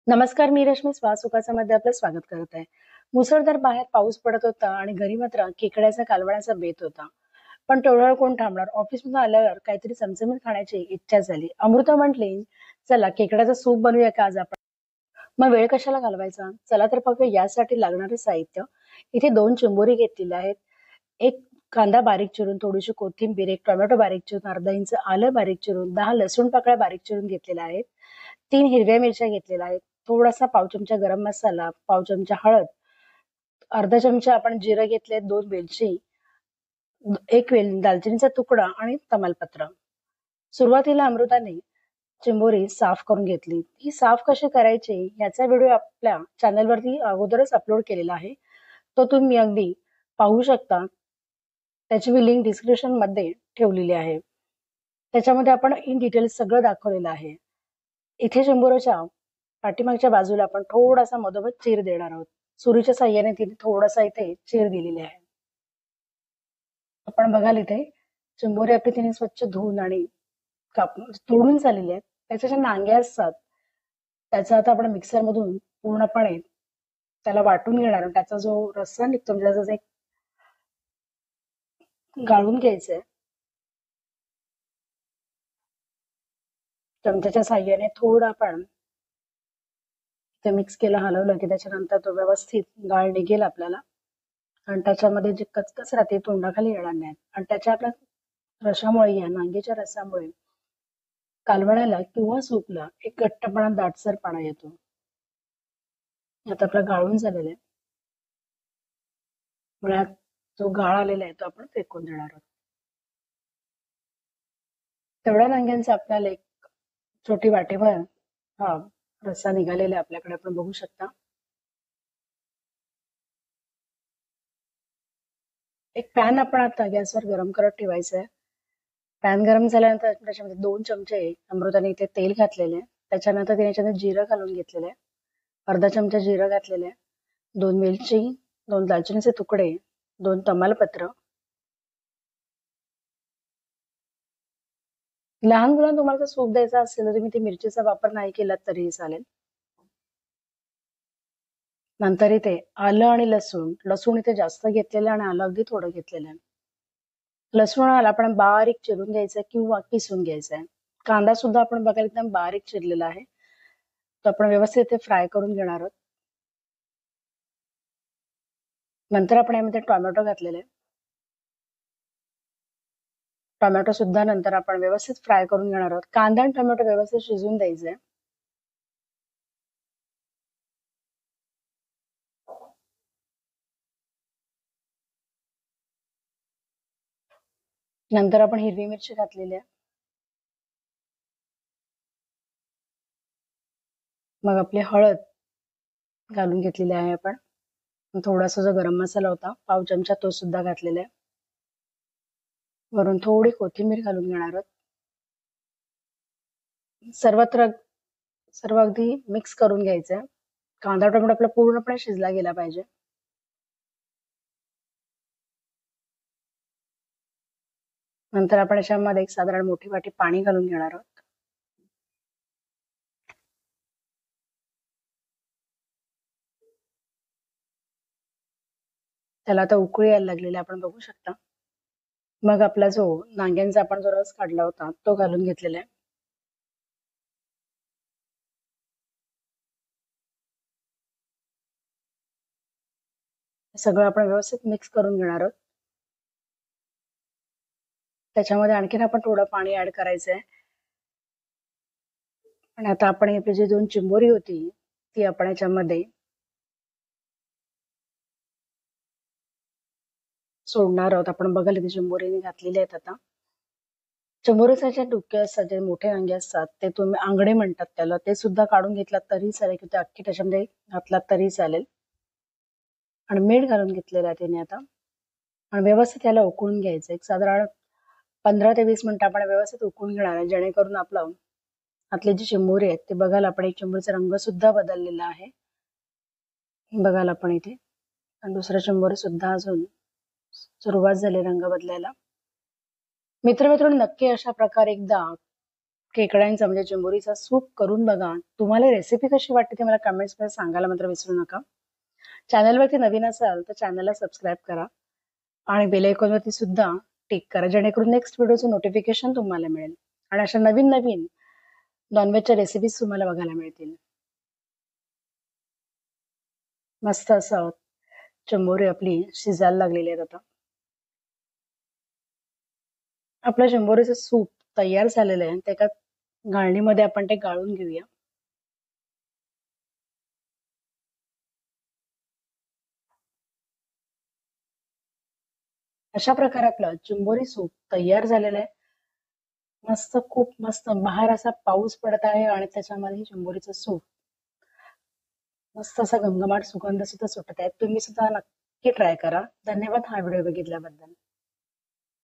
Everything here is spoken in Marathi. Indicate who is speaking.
Speaker 1: नमस्कार, मी रश्मी मध्ये आपलं स्वागत करत आहे. मुसळधार बाहेर पाऊस पडत होता आणि घरी मात्र खेकड्याचा कालवणाचा बेत होता. पण तेवढा वेळ कोण थांबणार? ऑफिसमधून आल्यावर काहीतरी चमचमीत खाण्याची इच्छा झाली. अमृता म्हटली, चला खेकड्याचा सूप बनवूया का आज आपण? मग वेळ कशाला घालवायचा? चला तर बघूया यासाठी लागणारे साहित्य. इथे 2 चिंबोरी घेतलेले आहेत. एक कांदा बारीक चिरून, थोडीशी कोथिंबीर, एक टोमॅटो बारीक चिरून, अर्धा इंच आलं बारीक चिरून, 10 लसूण पाकळ्या बारीक चिरून घेतलेल्या आहेत. 3 हिरव्या मिरच्या घेतलेल्या आहेत. थोडासा पाव चमचा गरम मसाला, पाव चमचा हळद, अर्धा चमचा आपण जिरं घेतले, 2 वेलची, एक दालचिनीचा तुकडा आणि तमालपत्र. सुरुवातीला अमृताने चिंबोरी साफ करून घेतली. ही साफ कशी करायची याचा व्हिडिओ आपल्या चॅनलवरती अगोदरच अपलोड केलेला आहे. तो तुम्ही अगदी पाहू शकता. त्याची मी लिंक डिस्क्रिप्शन मध्ये ठेवलेली आहे. त्याच्यामध्ये आपण इन डिटेल सगळं दाखवलेलं आहे. इथे चिंबोरीच्या पाठीमागच्या बाजूला आपण थोडासा मधोमध चीर देणार आहोत. सुरीच्या साह्याने तिने थोडासा इथे चीर दिलेली आहे. आपण बघाल इथे चिंबोरी आपली तिने स्वच्छ धुवून आणि कापून तोडून झालेली आहेत. त्याच्या ज्या नांग्या असतात त्याचा आता आपण मिक्सर मधून पूर्णपणे त्याला वाटून घेणार आहोत. त्याचा जो रस्सा निघतो म्हणजे त्याचं जे गाळून घ्यायचंय. चमच्याच्या साह्याने थोडं आपण ते मिक्स केलं, हलवलं की त्याच्यानंतर तो व्यवस्थित गाळ निघेल आपल्याला आणि त्याच्यामध्ये जे कचकच राहते तोंडाखाली येणार नाही. आणि त्याच्या आपल्या रसामुळे, या नांगीच्या रसामुळे कालवणाला किंवा सूपला एक घट्टपणा, दाटसरपणा येतो. आता आपला गाळून झालेला आहे. मुळात जो गाळ आलेला आहे तो आपण फेकून देणार आहोत. तेवढ्या नांग्यांचा आपल्याला एक छोटी वाटीभर हा रस्सा निघालेला आपल्याकडे आपण बघू शकता. एक पॅन आपण आता गॅसवर गरम करत ठेवायचा आहे. पॅन गरम झाल्यानंतर त्याच्यामध्ये 2 चमचे अमृताने इथे तेल घातलेले आहे. त्याच्यानंतर तिने याच्यामध्ये जिरं घालून घेतलेलं आहे. अर्धा चमचा जिरं घातलेलं आहे. 2 वेलची, 2 दालचिनीचे तुकडे, 2 तमालपत्र. लहान मुलांना तुम्हाला जर सूप द्यायचा असेल तर तुम्ही ती मिरचीचा वापर नाही केला तरीही चालेल. नंतर इथे आलं आणि लसूण इथे जास्त घेतलेलं आणि आलं अगदी थोडं घेतलेलं आहे. लसूणाला आपण बारीक चिरून घ्यायचं किंवा किसून घ्यायचं आहे. कांदा सुद्धा आपण बघायला एकदम बारीक चिरलेला आहे. तो आपण व्यवस्थित इथे फ्राय करून घेणार आहोत. नंतर आपण यामध्ये टोमॅटो घातलेले आहे. टोमॅटो सुद्धा नंतर आपण व्यवस्थित फ्राय करून घेणार आहोत. कांदा आणि टोमॅटो व्यवस्थित शिजवून द्यायचे. नंतर आपण हिरवी मिरची घातलेली आहे. मग आपली हळद घालून घेतलेली आहे आपण. थोडासा जो गरम मसाला होता पाव चमचा तो सुद्धा घातलेला आहे. वरून थोडी कोथिंबीर घालून घेणार आहोत. सर्व अगदी मिक्स करून घ्यायचं. कांदा टोमॅटो आपला पूर्णपणे शिजला गेला पाहिजे. नंतर आपण याच्यामध्ये एक साधारण मोठी वाटी पाणी घालून घेणार आहोत. त्याला आता उकळी यायला लागलेली आपण बघू शकता. मग आपला जो नांग्यांचा आपण जो रस काढला होता तो घालून घेतलेला आहे. सगळं आपण व्यवस्थित मिक्स करून घेणार आहोत. त्याच्यामध्ये आणखीन आपण थोडं पाणी ऍड करायचं आहे. आणि आता आपण आपली जी 2 चिंबोरी होती ती आपण याच्यामध्ये सोडणार आहोत. आपण बघाल इथे चिंबोरीने घातलेले आहेत. आता चिंबोरीचे जे डुके असतात, जे मोठे अंगे असतात ते तुम्ही आंगडे म्हणतात त्याला, ते सुद्धा काढून घेतलात तरी चालेल किंवा अख्खी त्याच्यामध्ये घातलात तरी चालेल. आणि मीठ घालून घेतलेलं आहे त्याने आता. आणि व्यवस्थित याला उकळून घ्यायचं. एक साधारण 15 ते 20 मिनिटं आपण व्यवस्थित उकळून घेणार आहे, जेणेकरून आपलं आतले जी चिंबोरी आहेत ते बघाल आपण एक चिंबोरीचा रंग सुद्धा बदललेला आहे. बघाल आपण इथे. आणि दुसऱ्या चिंबोरी सुद्धा अजून सुरुवात झाली रंग बदलायला. मित्रांनो, नक्की अशा प्रकारे एकदा खेकड्यांचा म्हणजे चिंबोरीचा सूप करून बघा. तुम्हाला रेसिपी कशी वाटते ते मला कमेंट्स मध्ये सांगायला मात्र विसरू नका. चॅनलवरती नवीन असाल तर चॅनलला सबस्क्राईब करा आणि बेल आयकॉनवरती सुद्धा टिक करा, जेणेकरून नेक्स्ट व्हिडिओचं नोटिफिकेशन तुम्हाला मिळेल आणि अशा नवीन नवीन नॉनव्हेजच्या रेसिपीज तुम्हाला बघायला मिळतील. मस्त असं चिंबोरी आपली शिजायला लागलेली आहेत. आता आपलं चिंबोरीचं सूप तयार झालेलं आहे. ते एका गाळणीमध्ये आपण ते गाळून घेऊया. अशा प्रकारे आपलं चिंबोरी सूप तयार झालेलं आहे. मस्त, खूप मस्त. बाहेर असा पाऊस पडत आहे आणि त्याच्यामध्ये चिंबोरीचं सूप मस्त असा घमघमाट सुगंध सुद्धा सुटत आहे. तुम्ही सुद्धा नक्की ट्राय करा. धन्यवाद हा व्हिडिओ बघितल्याबद्दल.